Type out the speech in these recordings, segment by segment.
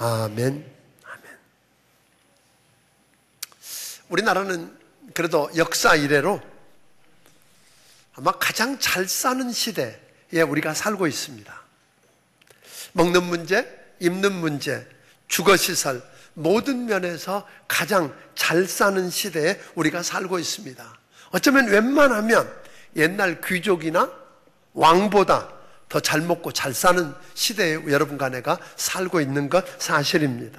아멘. 아멘. 우리나라는 그래도 역사 이래로 아마 가장 잘 사는 시대에 우리가 살고 있습니다. 먹는 문제, 입는 문제, 주거시설 모든 면에서 가장 잘 사는 시대에 우리가 살고 있습니다. 어쩌면 웬만하면 옛날 귀족이나 왕보다 더 잘 먹고 잘 사는 시대에 여러분과 내가 살고 있는 것 사실입니다.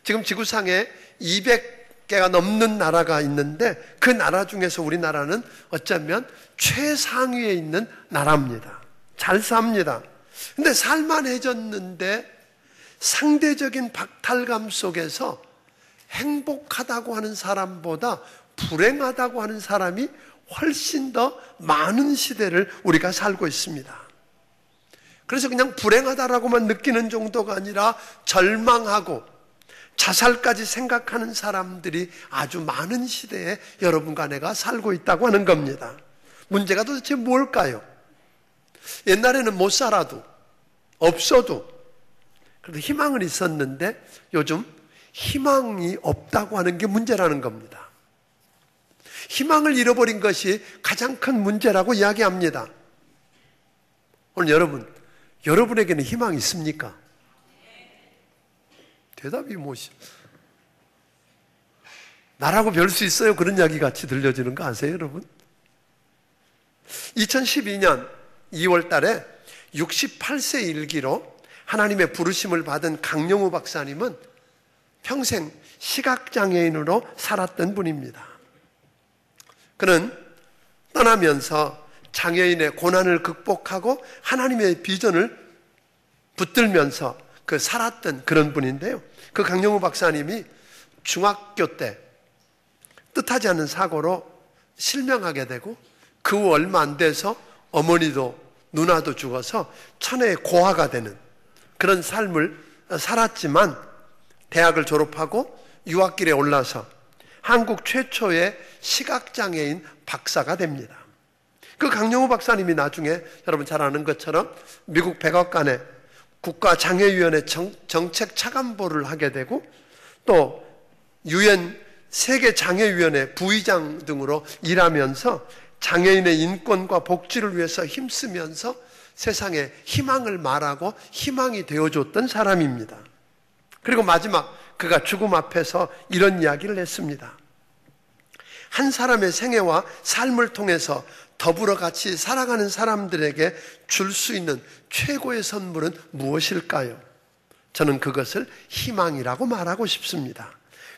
지금 지구상에 200개가 넘는 나라가 있는데 그 나라 중에서 우리나라는 어쩌면 최상위에 있는 나라입니다. 잘 삽니다. 근데 살만해졌는데 상대적인 박탈감 속에서 행복하다고 하는 사람보다 불행하다고 하는 사람이 훨씬 더 많은 시대를 우리가 살고 있습니다. 그래서 그냥 불행하다라고만 느끼는 정도가 아니라 절망하고 자살까지 생각하는 사람들이 아주 많은 시대에 여러분과 내가 살고 있다고 하는 겁니다. 문제가 도대체 뭘까요? 옛날에는 못 살아도 없어도 그래도 희망은 있었는데 요즘 희망이 없다고 하는 게 문제라는 겁니다. 희망을 잃어버린 것이 가장 큰 문제라고 이야기합니다. 오늘 여러분에게는 희망이 있습니까? 대답이 뭐지? 나라고 별 수 있어요? 그런 이야기 같이 들려지는 거 아세요, 여러분? 2012년 2월 달에 68세 일기로 하나님의 부르심을 받은 강영우 박사님은 평생 시각장애인으로 살았던 분입니다. 그는 떠나면서 장애인의 고난을 극복하고 하나님의 비전을 붙들면서 살았던 그런 분인데요. 그 강영우 박사님이 중학교 때 뜻하지 않은 사고로 실명하게 되고 그 후 얼마 안 돼서 어머니도 누나도 죽어서 천혜의 고아가 되는 그런 삶을 살았지만 대학을 졸업하고 유학길에 올라서 한국 최초의 시각장애인 박사가 됩니다. 그 강영우 박사님이 나중에 여러분 잘 아는 것처럼 미국 백악관에 국가장애위원회 정책 차관보를 하게 되고 또 UN 세계장애위원회 부의장 등으로 일하면서 장애인의 인권과 복지를 위해서 힘쓰면서 세상에 희망을 말하고 희망이 되어줬던 사람입니다. 그리고 마지막 그가 죽음 앞에서 이런 이야기를 했습니다. 한 사람의 생애와 삶을 통해서 더불어 같이 살아가는 사람들에게 줄 수 있는 최고의 선물은 무엇일까요? 저는 그것을 희망이라고 말하고 싶습니다.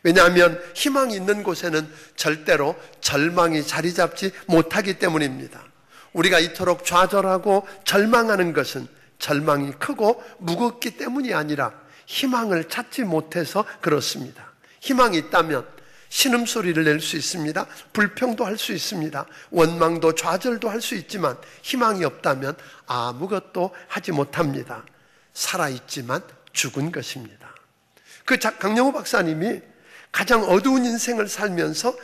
왜냐하면 희망이 있는 곳에는 절대로 절망이 자리 잡지 못하기 때문입니다. 우리가 이토록 좌절하고 절망하는 것은 절망이 크고 무겁기 때문이 아니라 희망을 찾지 못해서 그렇습니다. 희망이 있다면 신음소리를 낼 수 있습니다. 불평도 할 수 있습니다. 원망도 좌절도 할 수 있지만 희망이 없다면 아무것도 하지 못합니다. 살아있지만 죽은 것입니다. 그 강영우 박사님이 가장 어두운 인생을 살면서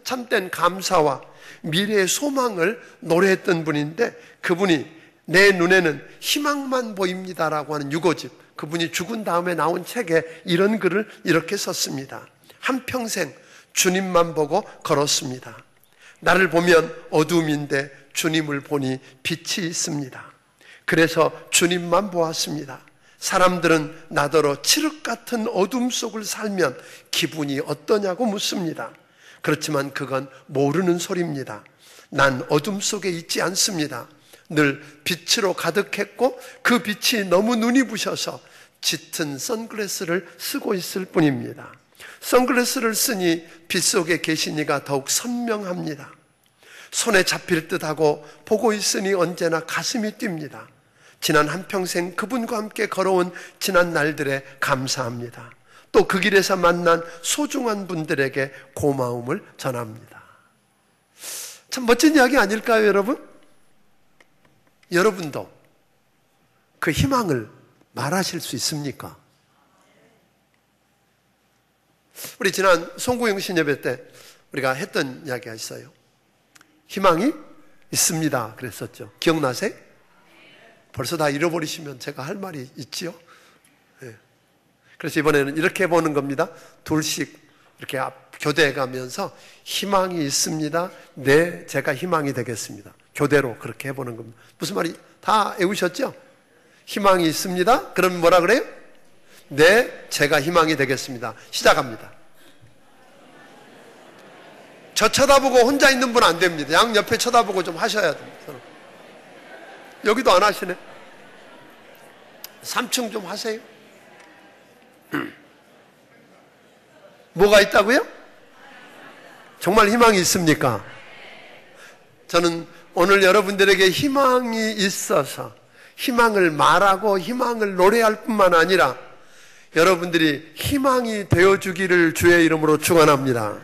참된 감사와 미래의 소망을 노래했던 분인데 그분이 내 눈에는 희망만 보입니다라고 하는 유고집, 그분이 죽은 다음에 나온 책에 이런 글을 이렇게 썼습니다. 한평생 주님만 보고 걸었습니다. 나를 보면 어둠인데 주님을 보니 빛이 있습니다. 그래서 주님만 보았습니다. 사람들은 나더러 칠흑 같은 어둠 속을 살면 기분이 어떠냐고 묻습니다. 그렇지만 그건 모르는 소리입니다. 난 어둠 속에 있지 않습니다. 늘 빛으로 가득했고 그 빛이 너무 눈이 부셔서 짙은 선글라스를 쓰고 있을 뿐입니다. 선글라스를 쓰니 빛 속에 계신 이가 더욱 선명합니다. 손에 잡힐 듯하고 보고 있으니 언제나 가슴이 뜁니다. 지난 한평생 그분과 함께 걸어온 지난 날들에 감사합니다. 또 그 길에서 만난 소중한 분들에게 고마움을 전합니다. 참 멋진 이야기 아닐까요, 여러분? 여러분도 그 희망을 말하실 수 있습니까? 우리 지난 송구영신 예배 때 우리가 했던 이야기가 있어요. 희망이 있습니다 그랬었죠. 기억나세요? 벌써 다 잃어버리시면 제가 할 말이 있지요. 네. 그래서 이번에는 이렇게 보는 겁니다. 둘씩 이렇게 교대해 가면서 희망이 있습니다. 네, 제가 희망이 되겠습니다. 교대로 그렇게 해보는 겁니다. 무슨 말이 다 외우셨죠? 희망이 있습니다. 그럼 뭐라 그래요? 네, 제가 희망이 되겠습니다. 시작합니다. 저 쳐다보고 혼자 있는 분 안 됩니다. 양 옆에 쳐다보고 좀 하셔야 됩니다. 여기도 안 하시네. 3층 좀 하세요. 뭐가 있다고요? 정말 희망이 있습니까? 저는 오늘 여러분들에게 희망이 있어서 희망을 말하고 희망을 노래할 뿐만 아니라 여러분들이 희망이 되어주기를 주의 이름으로 축원합니다.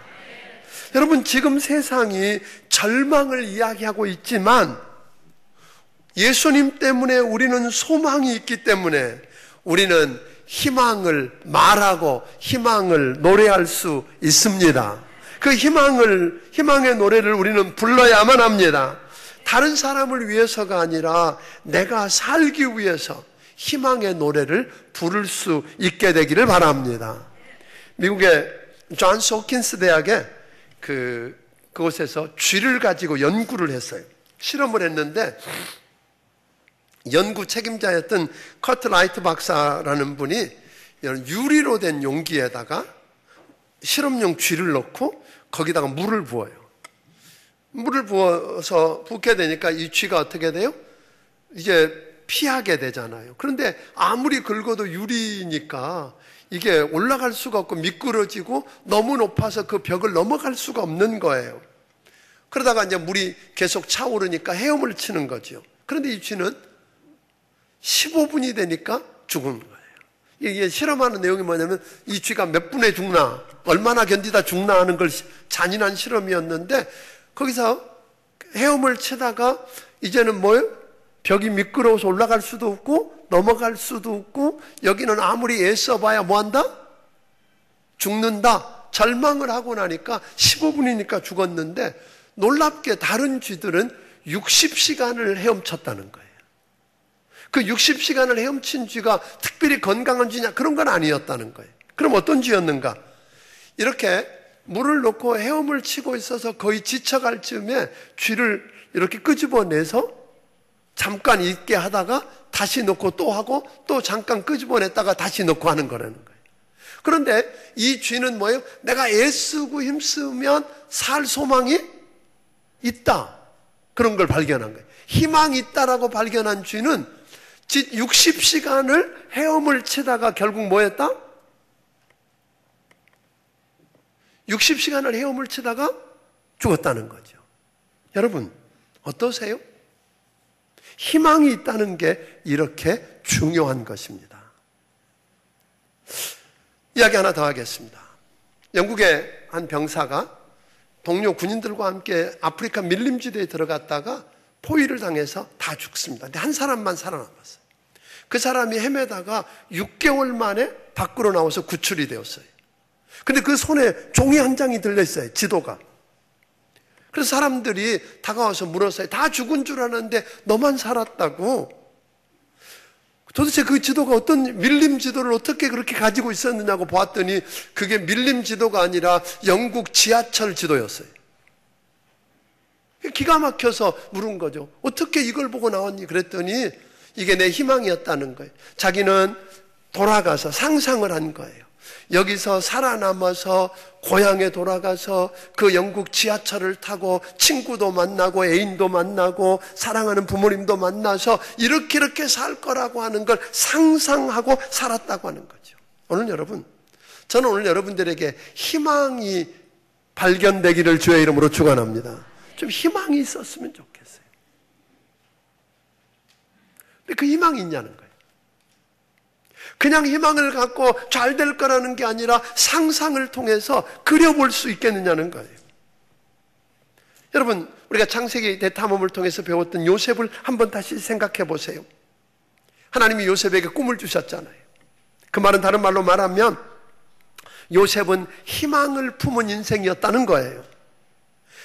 여러분, 지금 세상이 절망을 이야기하고 있지만 예수님 때문에 우리는 소망이 있기 때문에 우리는 희망을 말하고 희망을 노래할 수 있습니다. 그 희망의 노래를 우리는 불러야만 합니다. 다른 사람을 위해서가 아니라 내가 살기 위해서 희망의 노래를 부를 수 있게 되기를 바랍니다. 미국의 존스 홉킨스 대학에 그곳에서 쥐를 가지고 연구를 했어요. 실험을 했는데 연구 책임자였던 커트 라이트 박사라는 분이 유리로 된 용기에다가 실험용 쥐를 넣고 거기다가 물을 부어요. 물을 부어서 붓게 되니까 이 쥐가 어떻게 돼요? 이제 피하게 되잖아요. 그런데 아무리 긁어도 유리니까 이게 올라갈 수가 없고 미끄러지고 너무 높아서 그 벽을 넘어갈 수가 없는 거예요. 그러다가 이제 물이 계속 차오르니까 헤엄을 치는 거죠. 그런데 이 쥐는 15분이 되니까 죽은 거예요. 이게 실험하는 내용이 뭐냐면 이 쥐가 몇 분에 죽나, 얼마나 견디다 죽나 하는 걸 잔인한 실험이었는데 거기서 헤엄을 치다가 이제는 뭐예요? 벽이 미끄러워서 올라갈 수도 없고 넘어갈 수도 없고 여기는 아무리 애써봐야 뭐한다? 죽는다. 절망을 하고 나니까 15분이니까 죽었는데 놀랍게 다른 쥐들은 60시간을 헤엄쳤다는 거예요. 그 60시간을 헤엄친 쥐가 특별히 건강한 쥐냐? 그런 건 아니었다는 거예요. 그럼 어떤 쥐였는가? 이렇게 물을 넣고 헤엄을 치고 있어서 거의 지쳐갈 즈음에 쥐를 이렇게 끄집어내서 잠깐 있게 하다가 다시 넣고 또 하고 또 잠깐 끄집어냈다가 다시 넣고 하는 거라는 거예요. 그런데 이 쥐는 뭐예요? 내가 애쓰고 힘쓰면 살 소망이 있다. 그런 걸 발견한 거예요. 희망이 있다라고 발견한 쥐는 60시간을 헤엄을 치다가 결국 뭐 했다? 60시간을 헤엄을 치다가 죽었다는 거죠. 여러분, 어떠세요? 희망이 있다는 게 이렇게 중요한 것입니다. 이야기 하나 더 하겠습니다. 영국의 한 병사가 동료 군인들과 함께 아프리카 밀림지대에 들어갔다가 포위를 당해서 다 죽습니다. 근데 한 사람만 살아남았어요. 그 사람이 헤매다가 6개월 만에 밖으로 나와서 구출이 되었어요. 근데 그 손에 종이 한 장이 들려있어요. 지도가. 그래서 사람들이 다가와서 물었어요. 다 죽은 줄 아는데 너만 살았다고. 도대체 그 지도가 어떤 밀림 지도를 어떻게 그렇게 가지고 있었느냐고 보았더니 그게 밀림 지도가 아니라 영국 지하철 지도였어요. 기가 막혀서 물은 거죠. 어떻게 이걸 보고 나왔니? 그랬더니 이게 내 희망이었다는 거예요. 자기는 돌아가서 상상을 한 거예요. 여기서 살아남아서 고향에 돌아가서 그 영국 지하철을 타고 친구도 만나고 애인도 만나고 사랑하는 부모님도 만나서 이렇게 살 거라고 하는 걸 상상하고 살았다고 하는 거죠. 오늘 여러분, 저는 오늘 여러분들에게 희망이 발견되기를 주의 이름으로 축원합니다. 좀 희망이 있었으면 좋겠어요. 근데 그 희망이 있냐는 거예요. 그냥 희망을 갖고 잘 될 거라는 게 아니라 상상을 통해서 그려볼 수 있겠느냐는 거예요. 여러분, 우리가 창세기 대탐험을 통해서 배웠던 요셉을 한번 다시 생각해 보세요. 하나님이 요셉에게 꿈을 주셨잖아요. 그 말은 다른 말로 말하면 요셉은 희망을 품은 인생이었다는 거예요.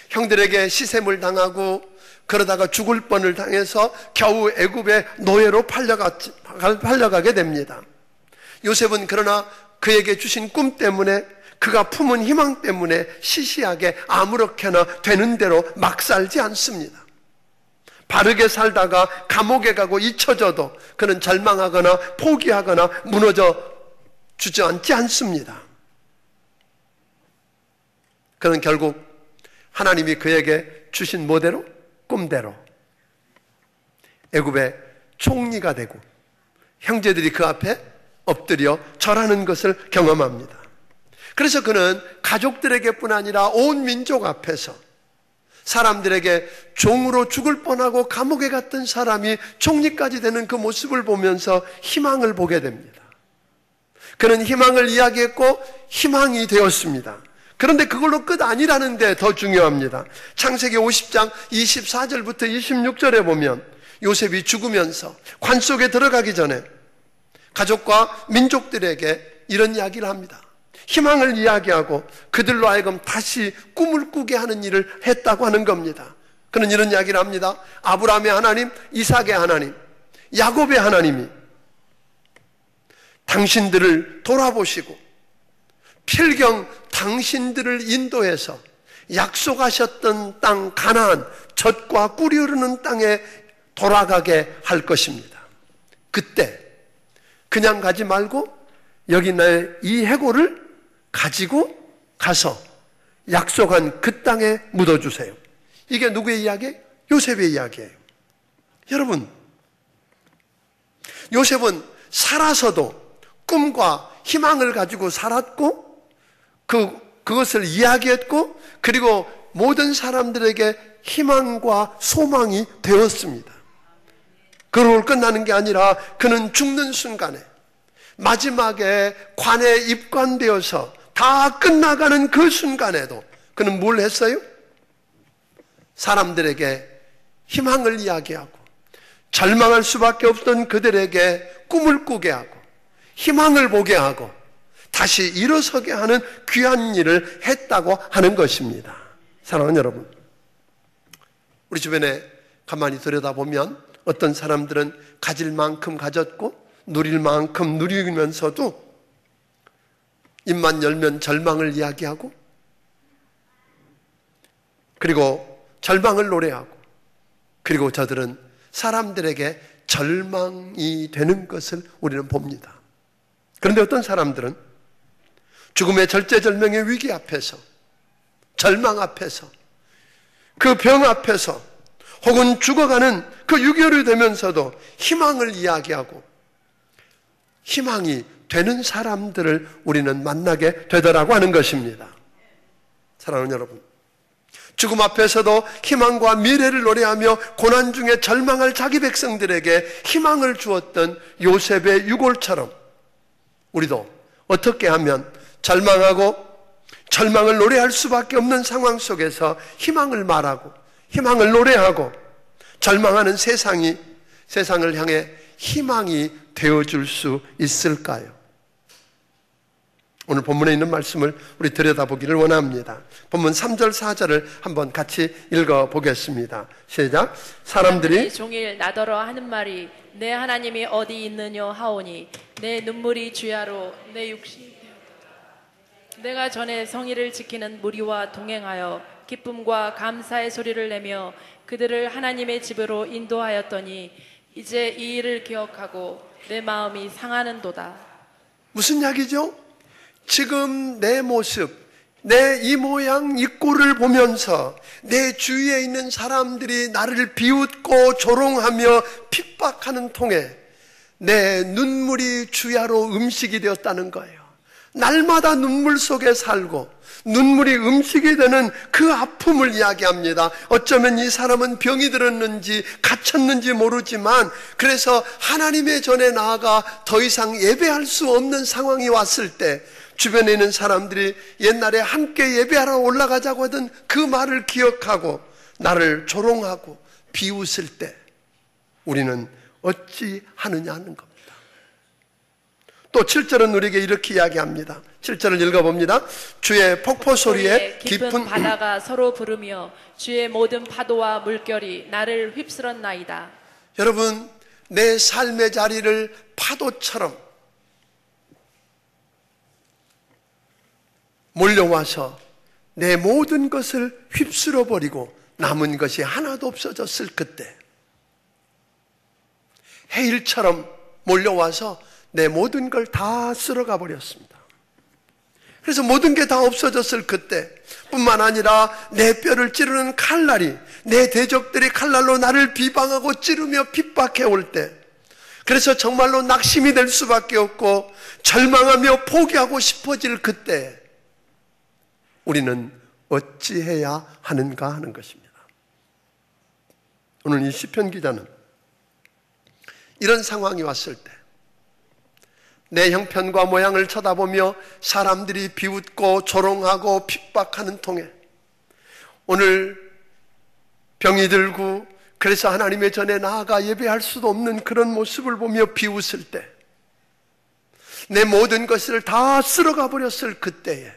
형들에게 시샘을 당하고 그러다가 죽을 뻔을 당해서 겨우 애굽의 노예로 팔려가게 됩니다. 요셉은 그러나 그에게 주신 꿈 때문에, 그가 품은 희망 때문에 시시하게 아무렇게나 되는 대로 막 살지 않습니다. 바르게 살다가 감옥에 가고 잊혀져도 그는 절망하거나 포기하거나 무너져 주저앉지 않습니다. 그는 결국 하나님이 그에게 주신 뭐대로? 꿈대로 애굽의 총리가 되고 형제들이 그 앞에 엎드려 절하는 것을 경험합니다. 그래서 그는 가족들에게뿐 아니라 온 민족 앞에서 사람들에게 종으로 죽을 뻔하고 감옥에 갔던 사람이 총리까지 되는 그 모습을 보면서 희망을 보게 됩니다. 그는 희망을 이야기했고 희망이 되었습니다. 그런데 그걸로 끝 아니라는 데 더 중요합니다. 창세기 50장 24절부터 26절에 보면 요셉이 죽으면서 관 속에 들어가기 전에 가족과 민족들에게 이런 이야기를 합니다. 희망을 이야기하고 그들로 하여금 다시 꿈을 꾸게 하는 일을 했다고 하는 겁니다. 그는 이런 이야기를 합니다. 아브라함의 하나님, 이삭의 하나님, 야곱의 하나님이 당신들을 돌아보시고 필경 당신들을 인도해서 약속하셨던 땅 가나안, 젖과 꿀이 흐르는 땅에 돌아가게 할 것입니다. 그때 그냥 가지 말고 여기 나의 이 해골을 가지고 가서 약속한 그 땅에 묻어주세요. 이게 누구의 이야기예요? 요셉의 이야기예요. 여러분, 요셉은 살아서도 꿈과 희망을 가지고 살았고 그것을 이야기했고 그리고 모든 사람들에게 희망과 소망이 되었습니다. 그러고 끝나는 게 아니라 그는 죽는 순간에 마지막에 관에 입관되어서 다 끝나가는 그 순간에도 그는 뭘 했어요? 사람들에게 희망을 이야기하고 절망할 수밖에 없던 그들에게 꿈을 꾸게 하고 희망을 보게 하고 다시 일어서게 하는 귀한 일을 했다고 하는 것입니다. 사랑하는 여러분, 우리 주변에 가만히 들여다보면 어떤 사람들은 가질 만큼 가졌고 누릴 만큼 누리면서도 입만 열면 절망을 이야기하고 그리고 절망을 노래하고 그리고 저들은 사람들에게 절망이 되는 것을 우리는 봅니다. 그런데 어떤 사람들은 죽음의 절제절명의 위기 앞에서 절망 앞에서 그 병 앞에서 혹은 죽어가는 그 6.25이 되면서도 희망을 이야기하고 희망이 되는 사람들을 우리는 만나게 되더라고 하는 것입니다. 사랑하는 여러분, 죽음 앞에서도 희망과 미래를 노래하며 고난 중에 절망할 자기 백성들에게 희망을 주었던 요셉의 유골처럼 우리도 어떻게 하면 절망하고 절망을 노래할 수밖에 없는 상황 속에서 희망을 말하고 희망을 노래하고 절망하는 세상을 향해 희망이 되어줄 수 있을까요? 오늘 본문에 있는 말씀을 우리 들여다보기를 원합니다. 본문 3절 4절을 한번 같이 읽어보겠습니다. 시작. 사람들이 종일 나더러 하는 말이 내 하나님이 어디 있느냐 하오니 내 눈물이 주야로 내 육신이 되었도다. 내가 전에 성의를 지키는 무리와 동행하여 기쁨과 감사의 소리를 내며 그들을 하나님의 집으로 인도하였더니 이제 이 일을 기억하고 내 마음이 상하는도다. 무슨 이야기죠? 지금 내 모습, 내 이 모양 이 꼴을 보면서 내 주위에 있는 사람들이 나를 비웃고 조롱하며 핍박하는 통에 내 눈물이 주야로 음식이 되었다는 거예요. 날마다 눈물 속에 살고 눈물이 음식이 되는 그 아픔을 이야기합니다. 어쩌면 이 사람은 병이 들었는지 갇혔는지 모르지만 그래서 하나님의 전에 나아가 더 이상 예배할 수 없는 상황이 왔을 때 주변에 있는 사람들이 옛날에 함께 예배하러 올라가자고 하던 그 말을 기억하고 나를 조롱하고 비웃을 때 우리는 어찌 하느냐 하는 겁니다. 또 7절은 우리에게 이렇게 이야기합니다. 7절을 읽어봅니다. 주의 폭포 소리에 깊은 바다가 서로 부르며 주의 모든 파도와 물결이 나를 휩쓸었나이다. 여러분, 내 삶의 자리를 파도처럼 몰려와서 내 모든 것을 휩쓸어 버리고 남은 것이 하나도 없어졌을 그때, 해일처럼 몰려와서 내 모든 걸 다 쓸어가 버렸습니다. 그래서 모든 게 다 없어졌을 그때 뿐만 아니라 내 뼈를 찌르는 칼날이, 내 대적들이 칼날로 나를 비방하고 찌르며 핍박해 올 때, 그래서 정말로 낙심이 될 수밖에 없고 절망하며 포기하고 싶어질 그때 우리는 어찌해야 하는가 하는 것입니다. 오늘 이 시편 기자는 이런 상황이 왔을 때 내 형편과 모양을 쳐다보며 사람들이 비웃고 조롱하고 핍박하는 통에 오늘 병이 들고 그래서 하나님의 전에 나아가 예배할 수도 없는 그런 모습을 보며 비웃을 때, 내 모든 것을 다 쓸어가 버렸을 그때에,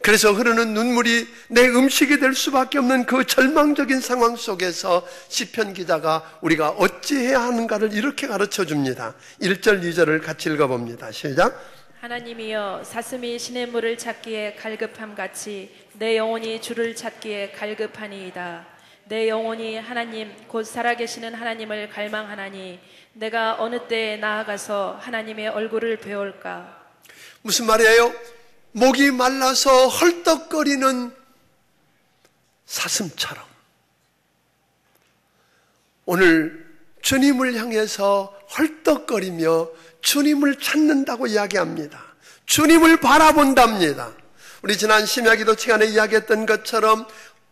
그래서 흐르는 눈물이 내 음식이 될 수밖에 없는 그 절망적인 상황 속에서 시편 기자가 우리가 어찌해야 하는가를 이렇게 가르쳐 줍니다. 1절 2절을 같이 읽어봅니다. 시작. 하나님이여, 사슴이 시냇물을 찾기에 갈급함같이 내 영혼이 주를 찾기에 갈급하니이다. 내 영혼이 하나님 곧 살아계시는 하나님을 갈망하나니 내가 어느 때에 나아가서 하나님의 얼굴을 배울까. 무슨 말이에요? 목이 말라서 헐떡거리는 사슴처럼 오늘 주님을 향해서 헐떡거리며 주님을 찾는다고 이야기합니다. 주님을 바라본답니다. 우리 지난 심야기도 시간에 이야기했던 것처럼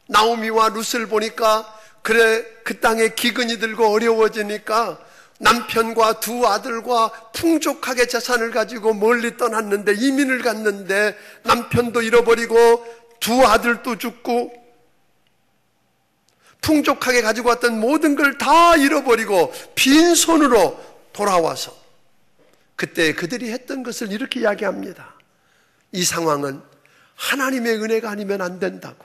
나오미와 룻을 보니까 그래 그 땅에 기근이 들고 어려워지니까 남편과 두 아들과 풍족하게 재산을 가지고 멀리 떠났는데, 이민을 갔는데 남편도 잃어버리고 두 아들도 죽고 풍족하게 가지고 왔던 모든 걸 다 잃어버리고 빈손으로 돌아와서 그때 그들이 했던 것을 이렇게 이야기합니다. 이 상황은 하나님의 은혜가 아니면 안 된다고.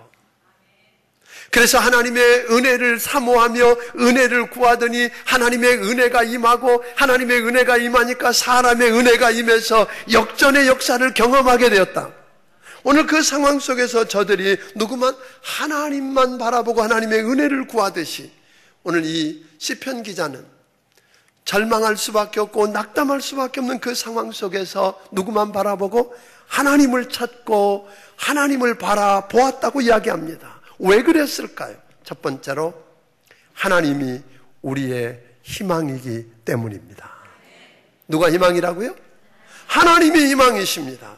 그래서 하나님의 은혜를 사모하며 은혜를 구하더니 하나님의 은혜가 임하고, 하나님의 은혜가 임하니까 사람의 은혜가 임해서 역전의 역사를 경험하게 되었다. 오늘 그 상황 속에서 저들이 누구만 하나님만 바라보고 하나님의 은혜를 구하듯이 오늘 이 시편 기자는 절망할 수밖에 없고 낙담할 수밖에 없는 그 상황 속에서 누구만 바라보고 하나님을 찾고 하나님을 바라보았다고 이야기합니다. 왜 그랬을까요? 첫 번째로 하나님이 우리의 희망이기 때문입니다. 누가 희망이라고요? 하나님이 희망이십니다.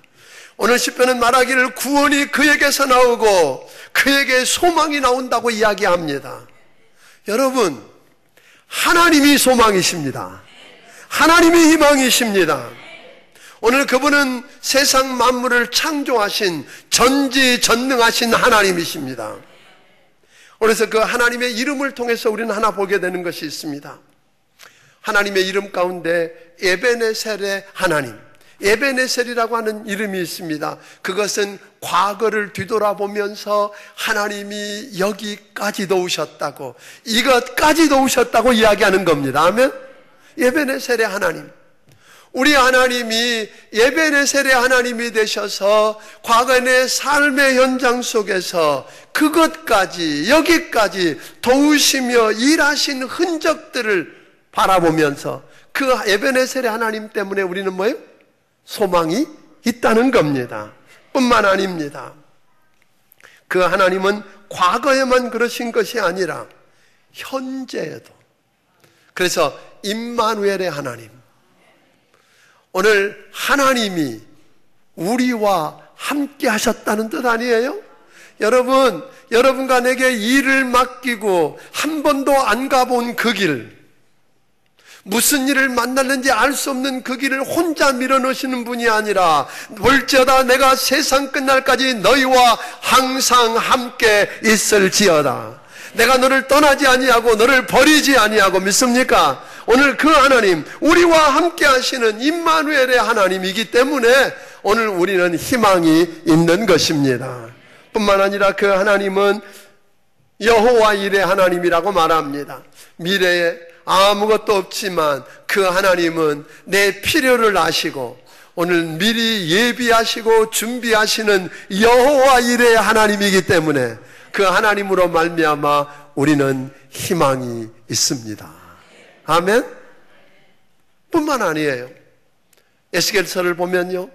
오늘 시편은 말하기를 구원이 그에게서 나오고 그에게 소망이 나온다고 이야기합니다. 여러분, 하나님이 소망이십니다. 하나님이 희망이십니다. 오늘 그분은 세상 만물을 창조하신 전지전능하신 하나님이십니다. 그래서 그 하나님의 이름을 통해서 우리는 하나 보게 되는 것이 있습니다. 하나님의 이름 가운데 에베네셀의 하나님, 에베네셀이라고 하는 이름이 있습니다. 그것은 과거를 뒤돌아보면서 하나님이 여기까지도 오셨다고, 이것까지도 오셨다고 이야기하는 겁니다. 아멘? 에베네셀의 하나님, 우리 하나님이 에베네셀의 하나님이 되셔서 과거의 내 삶의 현장 속에서 그것까지 여기까지 도우시며 일하신 흔적들을 바라보면서 그 에베네셀의 하나님 때문에 우리는 뭐예요? 소망이 있다는 겁니다. 뿐만 아닙니다. 그 하나님은 과거에만 그러신 것이 아니라 현재에도. 그래서 임마누엘의 하나님, 오늘 하나님이 우리와 함께 하셨다는 뜻 아니에요? 여러분, 여러분과 내게 일을 맡기고 한 번도 안 가본 그 길, 무슨 일을 만났는지 알 수 없는 그 길을 혼자 밀어넣으시는 분이 아니라 볼지어다 내가 세상 끝날까지 너희와 항상 함께 있을지어다. 내가 너를 떠나지 아니하고 너를 버리지 아니하고, 믿습니까? 오늘 그 하나님, 우리와 함께 하시는 임마누엘의 하나님이기 때문에 오늘 우리는 희망이 있는 것입니다. 뿐만 아니라 그 하나님은 여호와 일의 하나님이라고 말합니다. 미래에 아무것도 없지만 그 하나님은 내 필요를 아시고 오늘 미리 예비하시고 준비하시는 여호와 일의 하나님이기 때문에 그 하나님으로 말미암아 우리는 희망이 있습니다. 아멘. 뿐만 아니에요. 에스겔서를 보면요,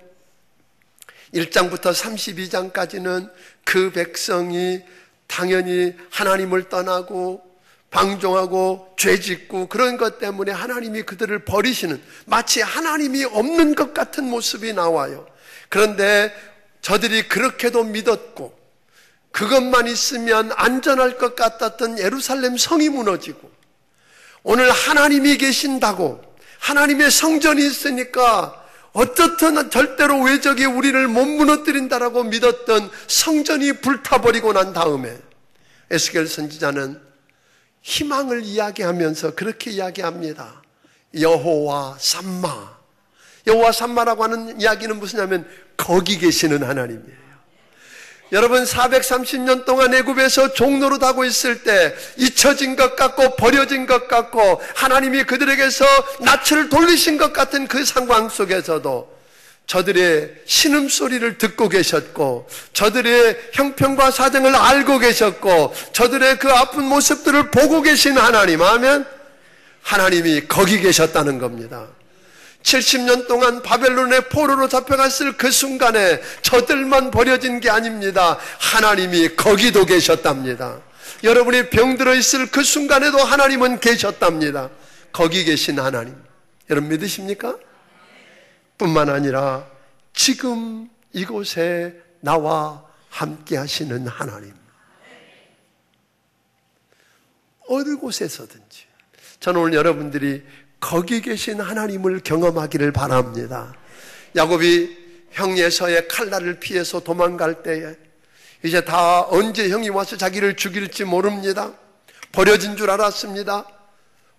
1장부터 32장까지는 그 백성이 당연히 하나님을 떠나고 방종하고 죄짓고 그런 것 때문에 하나님이 그들을 버리시는, 마치 하나님이 없는 것 같은 모습이 나와요. 그런데 저들이 그렇게도 믿었고 그것만 있으면 안전할 것 같았던 예루살렘 성이 무너지고, 오늘 하나님이 계신다고, 하나님의 성전이 있으니까 어떻든 절대로 외적이 우리를 못 무너뜨린다라고 믿었던 성전이 불타버리고 난 다음에 에스겔 선지자는 희망을 이야기하면서 그렇게 이야기합니다. 여호와 삼마. 여호와 삼마라고 하는 이야기는 무엇이냐면 거기 계시는 하나님이에요. 여러분, 430년 동안 애굽에서 종노릇하고 있을 때 잊혀진 것 같고 버려진 것 같고 하나님이 그들에게서 낯을 돌리신 것 같은 그 상황 속에서도 저들의 신음소리를 듣고 계셨고, 저들의 형편과 사정을 알고 계셨고, 저들의 그 아픈 모습들을 보고 계신 하나님, 아멘. 하나님이 거기 계셨다는 겁니다. 70년 동안 바벨론의 포로로 잡혀갔을 그 순간에 저들만 버려진 게 아닙니다. 하나님이 거기도 계셨답니다. 여러분이 병들어 있을 그 순간에도 하나님은 계셨답니다. 거기 계신 하나님, 여러분 믿으십니까? 뿐만 아니라 지금 이곳에 나와 함께 하시는 하나님, 어느 곳에서든지 저는 오늘 여러분들이 거기 계신 하나님을 경험하기를 바랍니다. 야곱이 형 에서의 칼날을 피해서 도망갈 때에 이제 다 언제 형이 와서 자기를 죽일지 모릅니다. 버려진 줄 알았습니다.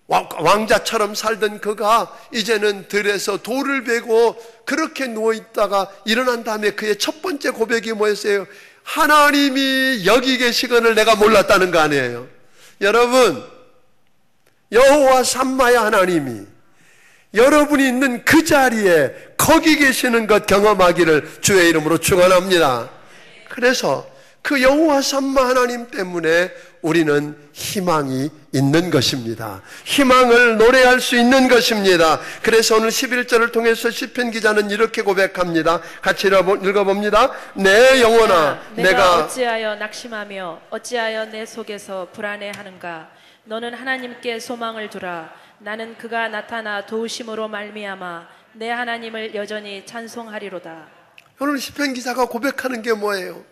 왕자처럼 살던 그가 이제는 들에서 돌을 베고 그렇게 누워있다가 일어난 다음에 그의 첫 번째 고백이 뭐였어요? 하나님이 여기 계시거늘 내가 몰랐다는 거 아니에요. 여러분, 여호와 삼마의 하나님이 여러분이 있는 그 자리에 거기 계시는 것 경험하기를 주의 이름으로 축원합니다. 그래서 그 여호와 삼마 하나님 때문에 우리는 희망이 있는 것입니다. 희망을 노래할 수 있는 것입니다. 그래서 오늘 11절을 통해서 시편 기자는 이렇게 고백합니다. 같이 읽어봅니다. 내 영혼아, 내가 어찌하여 낙심하며 어찌하여 내 속에서 불안해하는가. 너는 하나님께 소망을 두라. 나는 그가 나타나 도우심으로 말미암아 내 하나님을 여전히 찬송하리로다. 오늘 시편 기자가 고백하는 게 뭐예요?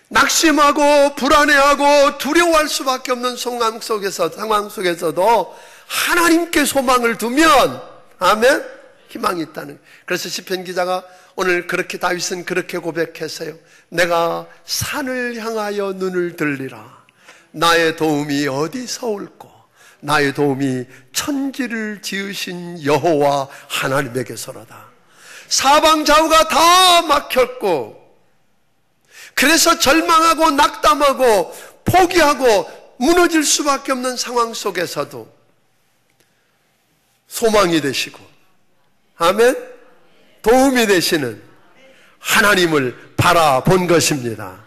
낙심하고 불안해하고 두려워할 수밖에 없는 상황 속에서도 하나님께 소망을 두면, 아멘, 희망이 있다는. 그래서 시편 기자가 오늘 그렇게, 다윗은 그렇게 고백했어요. 내가 산을 향하여 눈을 들리라. 나의 도움이 어디서 올꼬? 나의 도움이 천지를 지으신 여호와 하나님에게서로다. 사방 좌우가 다 막혔고, 그래서 절망하고 낙담하고 포기하고 무너질 수밖에 없는 상황 속에서도 소망이 되시고, 아멘, 도움이 되시는 하나님을 바라본 것입니다.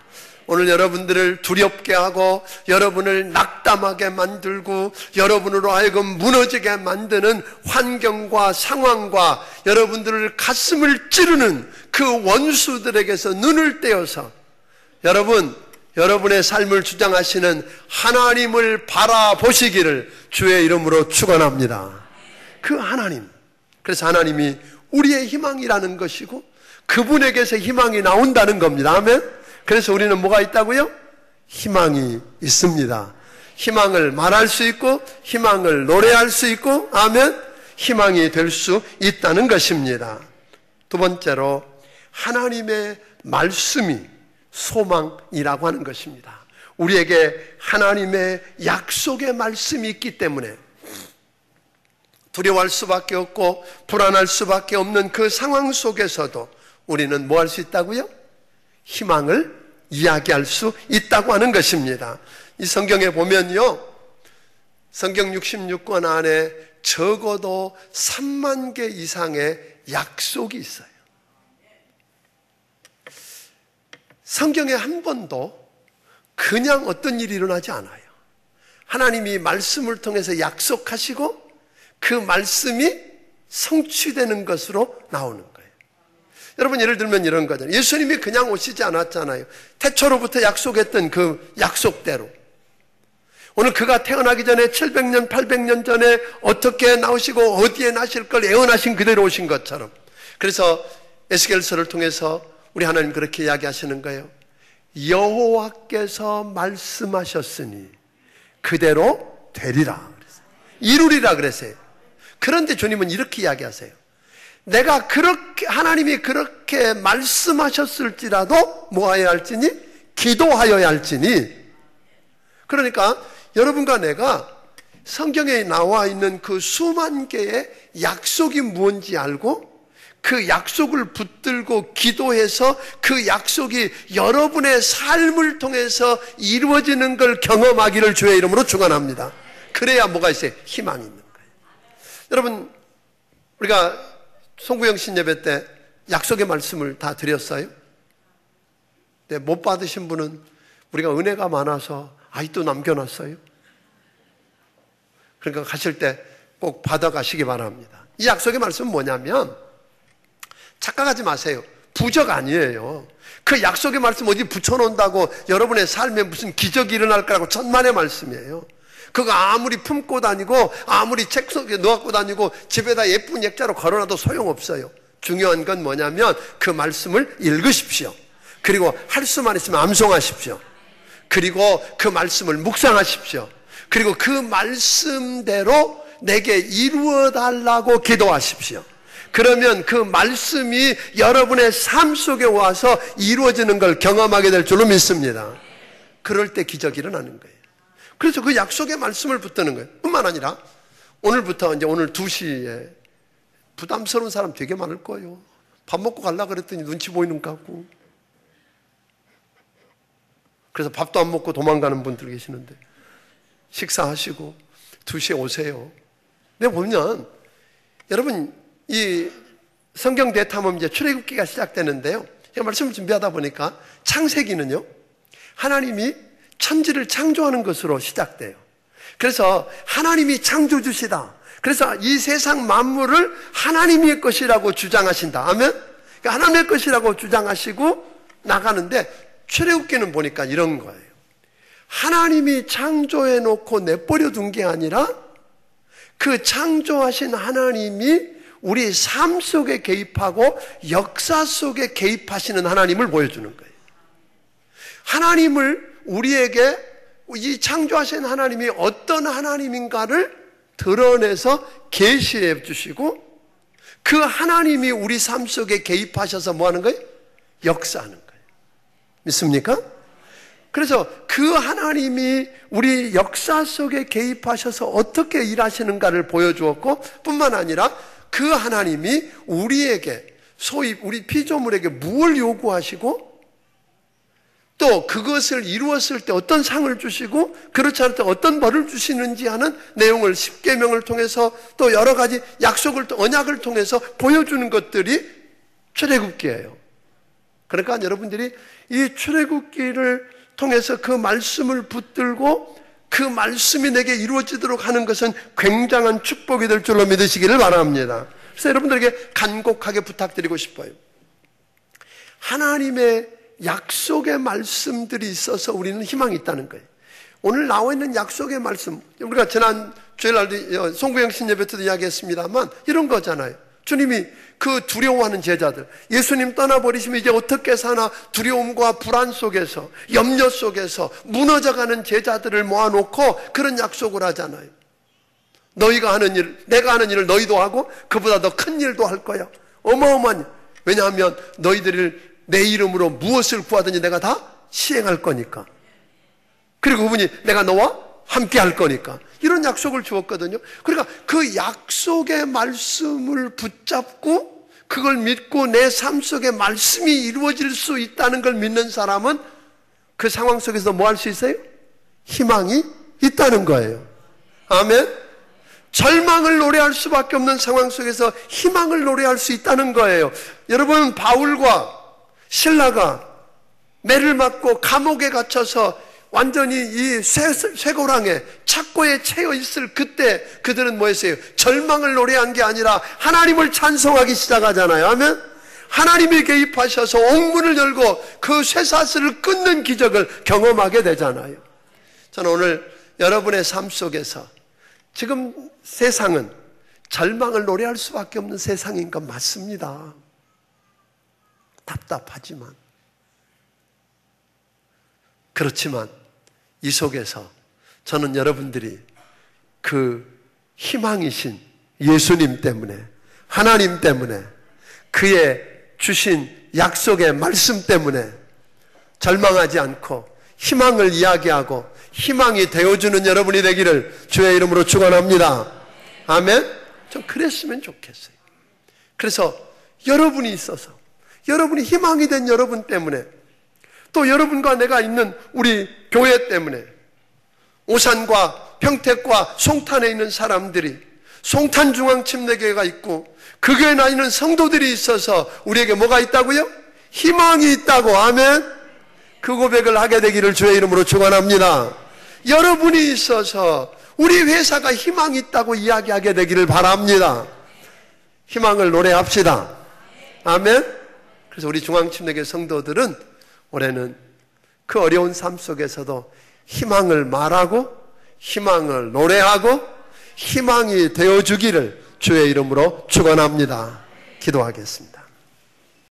오늘 여러분들을 두렵게 하고 여러분을 낙담하게 만들고 여러분으로 하여금 무너지게 만드는 환경과 상황과 여러분들을 가슴을 찌르는 그 원수들에게서 눈을 떼어서 여러분, 여러분의 삶을 주장하시는 하나님을 바라보시기를 주의 이름으로 축원합니다. 그 하나님, 그래서 하나님이 우리의 희망이라는 것이고 그분에게서 희망이 나온다는 겁니다. 아멘. 그래서 우리는 뭐가 있다고요? 희망이 있습니다. 희망을 말할 수 있고 희망을 노래할 수 있고, 아멘, 희망이 될 수 있다는 것입니다. 두 번째로 하나님의 말씀이 소망이라고 하는 것입니다. 우리에게 하나님의 약속의 말씀이 있기 때문에 두려워할 수밖에 없고 불안할 수밖에 없는 그 상황 속에서도 우리는 뭐 할 수 있다고요? 희망을 이야기할 수 있다고 하는 것입니다. 이 성경에 보면요, 성경 66권 안에 적어도 3만 개 이상의 약속이 있어요. 성경에 한 번도 그냥 어떤 일이 일어나지 않아요. 하나님이 말씀을 통해서 약속하시고 그 말씀이 성취되는 것으로 나오는 거예요. 여러분, 예를 들면 이런 거잖아요. 예수님이 그냥 오시지 않았잖아요. 태초로부터 약속했던 그 약속대로 오늘 그가 태어나기 전에 700년, 800년 전에 어떻게 나오시고 어디에 나실 걸 예언하신 그대로 오신 것처럼. 그래서 에스겔서를 통해서 우리 하나님 그렇게 이야기하시는 거예요. 여호와께서 말씀하셨으니 그대로 되리라 그랬어요. 이루리라 그랬어요. 그런데 주님은 이렇게 이야기하세요. 내가 그렇게, 하나님이 그렇게 말씀하셨을지라도 뭐 하여야 할지니? 기도하여야 할지니. 그러니까 여러분과 내가 성경에 나와 있는 그 수만 개의 약속이 무엇인지 알고 그 약속을 붙들고 기도해서 그 약속이 여러분의 삶을 통해서 이루어지는 걸 경험하기를 주의 이름으로 축원합니다. 그래야 뭐가 있어요? 희망이 있는 거예요. 여러분, 우리가 송구영신 예배 때 약속의 말씀을 다 드렸어요? 네, 못 받으신 분은 우리가 은혜가 많아서 아직도 남겨놨어요. 그러니까 가실 때 꼭 받아가시기 바랍니다. 이 약속의 말씀은 뭐냐면 착각하지 마세요. 부적 아니에요. 그 약속의 말씀 어디 붙여놓는다고 여러분의 삶에 무슨 기적이 일어날 거라고 천만의 말씀이에요. 그거 아무리 품고 다니고 아무리 책 속에 넣어갖고 다니고 집에다 예쁜 액자로 걸어놔도 소용없어요. 중요한 건 뭐냐면 그 말씀을 읽으십시오. 그리고 할 수만 있으면 암송하십시오. 그리고 그 말씀을 묵상하십시오. 그리고 그 말씀대로 내게 이루어 달라고 기도하십시오. 그러면 그 말씀이 여러분의 삶 속에 와서 이루어지는 걸 경험하게 될 줄로 믿습니다. 그럴 때 기적이 일어나는 거예요. 그래서 그 약속의 말씀을 붙드는 거예요. 뿐만 아니라 오늘부터 이제 오늘 2시에 부담스러운 사람 되게 많을 거예요. 밥 먹고 가려고 그랬더니 눈치 보이는 것 같고. 그래서 밥도 안 먹고 도망가는 분들 계시는데 식사하시고 2시에 오세요. 근데 보면 여러분 이 성경 대탐험 이제 출애굽기가 시작되는데요. 제가 말씀을 준비하다 보니까 창세기는요. 하나님이 천지를 창조하는 것으로 시작돼요. 그래서 하나님이 창조주시다. 그래서 이 세상 만물을 하나님의 것이라고 주장하신다. 아멘? 그러니까 하나님의 것이라고 주장하시고 나가는데 출애굽기는 보니까 이런 거예요. 하나님이 창조해 놓고 내버려 둔 게 아니라 그 창조하신 하나님이 우리 삶 속에 개입하고 역사 속에 개입하시는 하나님을 보여주는 거예요. 하나님을 우리에게 이 창조하신 하나님이 어떤 하나님인가를 드러내서 계시해 주시고 그 하나님이 우리 삶 속에 개입하셔서 뭐 하는 거예요? 역사하는 거예요. 믿습니까? 그래서 그 하나님이 우리 역사 속에 개입하셔서 어떻게 일하시는가를 보여주었고 뿐만 아니라 그 하나님이 우리에게 소위 우리 피조물에게 무엇을 요구하시고 또 그것을 이루었을 때 어떤 상을 주시고 그렇지 않을 때 어떤 벌을 주시는지 하는 내용을 십계명을 통해서 또 여러 가지 약속을 언약을 통해서 보여주는 것들이 출애굽기예요. 그러니까 여러분들이 이 출애굽기를 통해서 그 말씀을 붙들고 그 말씀이 내게 이루어지도록 하는 것은 굉장한 축복이 될 줄로 믿으시기를 바랍니다. 그래서 여러분들에게 간곡하게 부탁드리고 싶어요. 하나님의 약속의 말씀들이 있어서 우리는 희망이 있다는 거예요. 오늘 나와 있는 약속의 말씀, 우리가 지난 주일날 송구영 신예배 때도 이야기했습니다만 이런 거잖아요. 주님이 그 두려워하는 제자들, 예수님 떠나버리시면 이제 어떻게 사나 두려움과 불안 속에서 염려 속에서 무너져가는 제자들을 모아놓고 그런 약속을 하잖아요. 너희가 하는 일, 내가 하는 일을 너희도 하고 그보다 더 큰 일도 할 거야. 어마어마한, 왜냐하면 너희들을 내 이름으로 무엇을 구하든지 내가 다 시행할 거니까. 그리고 그분이 내가 너와 함께 할 거니까. 이런 약속을 주었거든요. 그러니까 그 약속의 말씀을 붙잡고 그걸 믿고 내 삶 속에 말씀이 이루어질 수 있다는 걸 믿는 사람은 그 상황 속에서 뭐 할 수 있어요? 희망이 있다는 거예요. 아멘? 절망을 노래할 수밖에 없는 상황 속에서 희망을 노래할 수 있다는 거예요. 여러분, 바울과 신라가 매를 맞고 감옥에 갇혀서 완전히 이 쇠고랑에 착고에 채여 있을 그때 그들은 뭐 했어요? 절망을 노래한 게 아니라 하나님을 찬송하기 시작하잖아요. 아멘? 하나님이 개입하셔서 옥문을 열고 그 쇠사슬을 끊는 기적을 경험하게 되잖아요. 저는 오늘 여러분의 삶 속에서 지금 세상은 절망을 노래할 수밖에 없는 세상인 건 맞습니다. 답답하지만. 그렇지만 이 속에서 저는 여러분들이 그 희망이신 예수님 때문에, 하나님 때문에, 그의 주신 약속의 말씀 때문에 절망하지 않고 희망을 이야기하고 희망이 되어주는 여러분이 되기를 주의 이름으로 축원합니다. 아멘? 좀 그랬으면 좋겠어요. 그래서 여러분이 있어서, 여러분이 희망이 된 여러분 때문에, 또 여러분과 내가 있는 우리 교회 때문에, 오산과 평택과 송탄에 있는 사람들이, 송탄중앙침례교회가 있고 그 교회에 나 있는 성도들이 있어서 우리에게 뭐가 있다고요? 희망이 있다고. 아멘? 그 고백을 하게 되기를 주의 이름으로 축원합니다. 여러분이 있어서 우리 회사가 희망이 있다고 이야기하게 되기를 바랍니다. 희망을 노래합시다. 아멘? 그래서 우리 중앙침례교회 성도들은 올해는 그 어려운 삶 속에서도 희망을 말하고 희망을 노래하고 희망이 되어주기를 주의 이름으로 축원합니다. 기도하겠습니다.